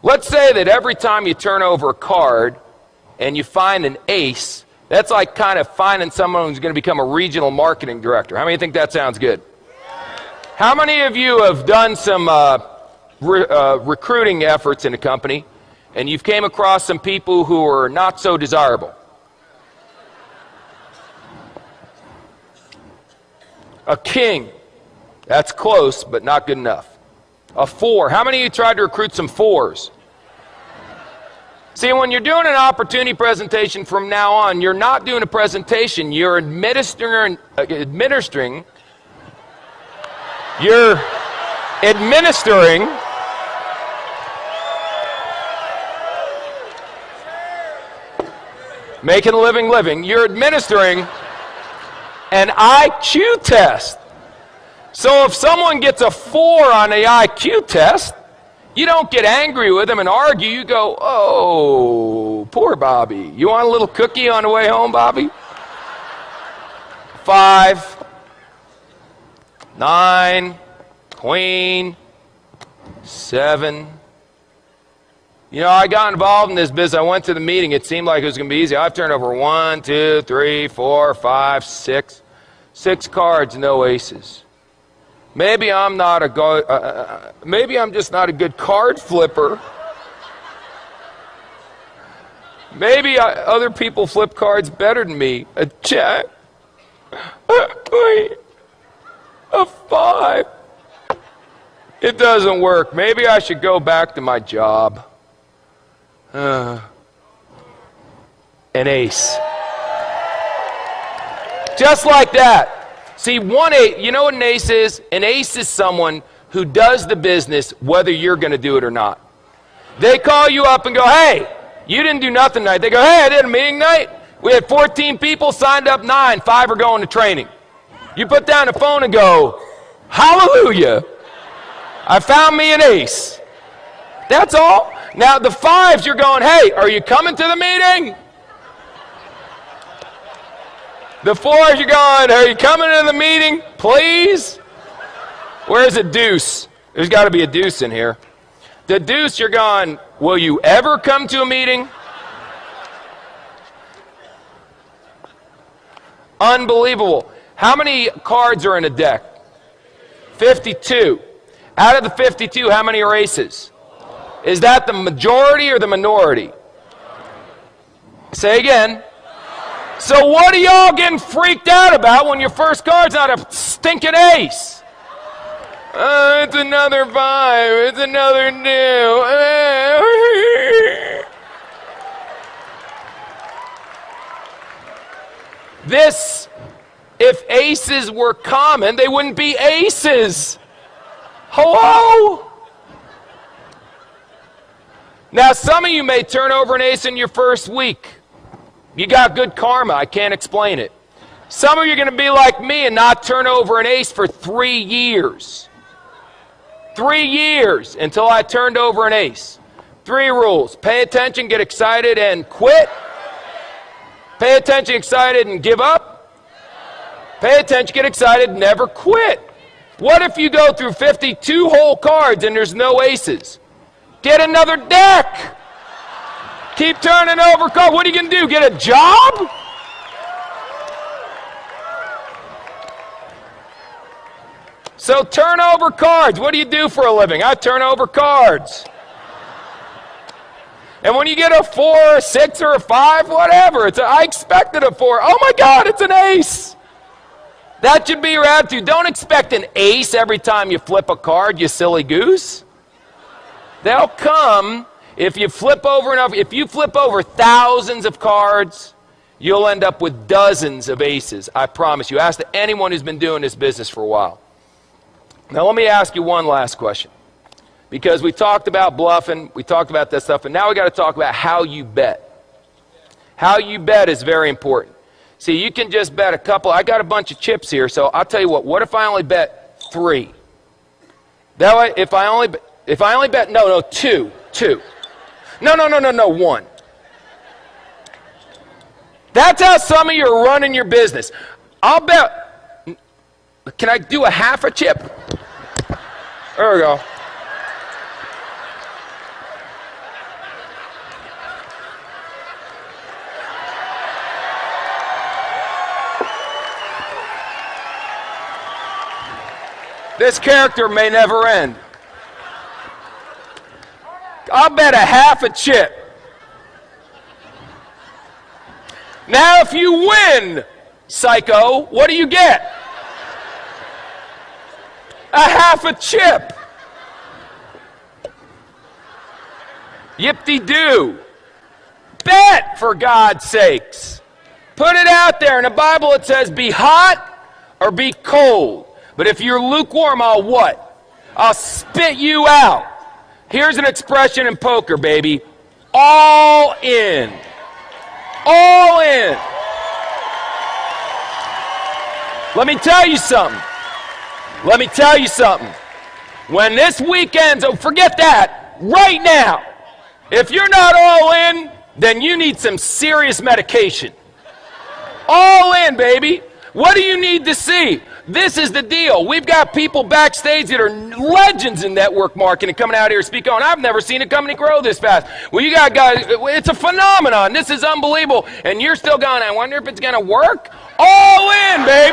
Let's say that every time you turn over a card and you find an ace, that's like kind of finding someone who's going to become a regional marketing director. How many think that sounds good? How many of you have done some recruiting efforts in a company and you've came across some people who are not so desirable? A king. That's close, but not good enough. A 4. How many of you tried to recruit some 4s? See, when you're doing an opportunity presentation from now on, you're not doing a presentation, you're administering making a living, you're administering an IQ test. So if someone gets a 4 on the IQ test, you don't get angry with them and argue. You go, oh, poor Bobby. You want a little cookie on the way home, Bobby? 5, 9, queen, 7. You know, I got involved in this business. I went to the meeting. It seemed like it was going to be easy. I've turned over 1, 2, 3, 4, 5, 6. 6 cards, no aces. Maybe I'm not a maybe I'm just not a good card flipper. Maybe other people flip cards better than me. A jack, a 5. It doesn't work. Maybe I should go back to my job. An ace. Just like that. See, 1 8, you know what an ace is? An ace is someone who does the business whether you're going to do it or not. They call you up and go, hey, you didn't do nothing tonight. They go, hey, I did a meeting night. We had 14 people, signed up 9, 5 are going to training. You put down the phone and go, hallelujah, I found me an ace. That's all. Now the 5s, you're going, hey, are you coming to the meeting? The 4s, you're going, are you coming to the meeting, please? Where's a deuce? There's got to be a deuce in here. The deuce, you're going, will you ever come to a meeting? Unbelievable. How many cards are in a deck? 52. Out of the 52, how many are aces? Is that the majority or the minority? Say again. So what are y'all getting freaked out about when your first card's not a stinking ace? It's another 5. It's another 2. This, if aces were common, they wouldn't be aces. Hello? Now, some of you may turn over an ace in your first week. You got good karma. I can't explain it. Some of you are going to be like me and not turn over an ace for 3 years. 3 years until I turned over an ace. 3 rules. Pay attention, get excited, and quit. Pay attention, excited, and give up. Pay attention, get excited, never quit. What if you go through 52 whole cards and there's no aces? Get another deck. Keep turning over cards. What are you going to do? Get a job? So turn over cards. What do you do for a living? I turn over cards. And when you get a 4, a 6, or a 5, whatever, I expected a 4. Oh my God, it's an ace. That should be your attitude. Don't expect an ace every time you flip a card, you silly goose. They'll come. If you flip over enough, if you flip over thousands of cards, you'll end up with dozens of aces. I promise you. Ask anyone who's been doing this business for a while. Now let me ask you one last question. Because we talked about bluffing, we talked about that stuff, and now we got to talk about how you bet. How you bet is very important. See, you can just bet a couple. I got a bunch of chips here, so I'll tell you what if I only bet 3? That way, if I only bet, no, 2. No, 1. That's how some of you are running your business. I'll bet, can I do a half a chip? There we go. This character may never end. I'll bet a half a chip. Now, if you win, psycho, what do you get? A half a chip. Yip-de-doo. Bet, for God's sakes. Put it out there. In the Bible it says, be hot or be cold. But if you're lukewarm, I'll what? I'll spit you out. Here's an expression in poker, baby. All in. All in. Let me tell you something. Let me tell you something. When this weekend's over, forget that. Right now. If you're not all in, then you need some serious medication. All in, baby. What do you need to see? This is the deal. We've got people backstage that are legends in network marketing coming out here speaking on. I've never seen a company grow this fast. Well, you got guys, it's a phenomenon. This is unbelievable. And you're still going, I wonder if it's going to work? All in, baby.